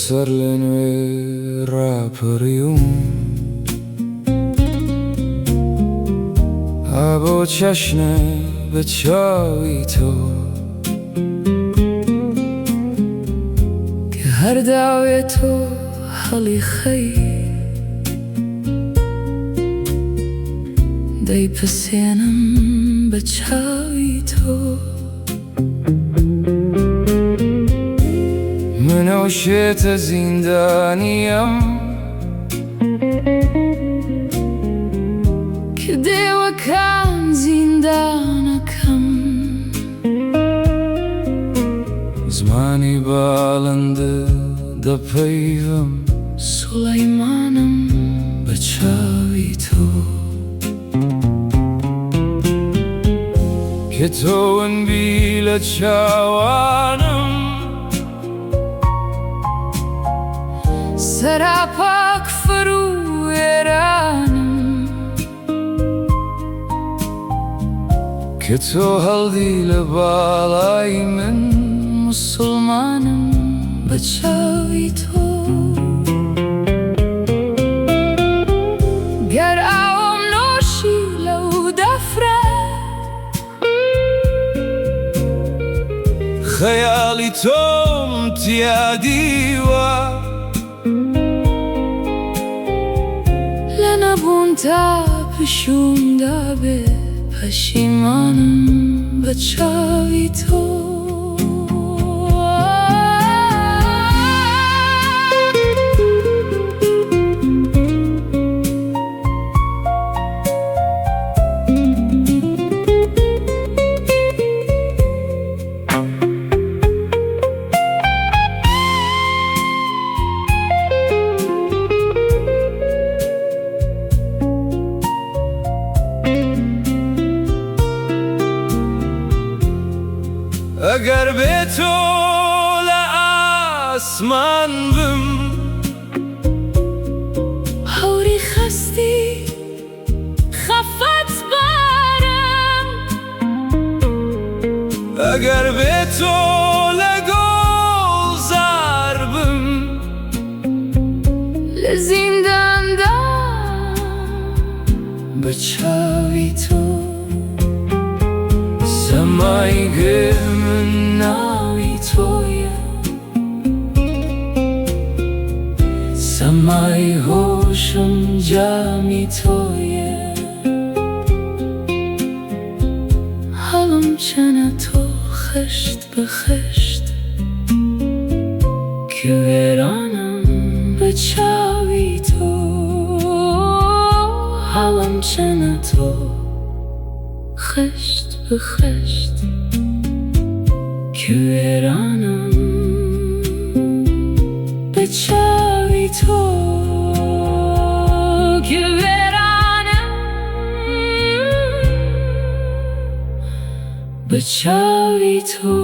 سەر لە نوێ ڕاپەریوم بۆ چەشنە بە چاوی تۆ کە هەر داوێ تۆ هەڵی خەی دەی پسێنم بە چاوی تۆ منەو شێته زیندانییەم کە دێوەکان زندان ئەکەم زمانی باڵنده دەپەیوم سوڵەیمانم بە چاوی تۆ کە تۆون بی لە چاوانم سەراپاک فەروێرانم کە تۆ هەڵدی لە باڵای من موسڵمانم بە چاوی تۆ گەر ئاوم نۆشی لەو دەفرە خەیاڵی تۆم تیا دیوە لە نەبوون تا پشووندا بێ پەشیمانم بە چاوی تۆ ئەگەر بێ تۆ لە ئاسمان بم هەوری خەستی خەفەت بارم ئەگەر بێ تۆ لە گۆڵزار بم لە زینداندا بە چاوی تۆ سەمای گرمن ناوی تۆیە سەمای هۆشم جامی تۆیە هەڵم چەنە تۆ خشت بە خشت کوێرانم بە چاوی تۆ هەڵم چەنە تۆ خشت بە خشت کوێرانم بە چاوی تۆ کوێرانم بە چاوی تۆ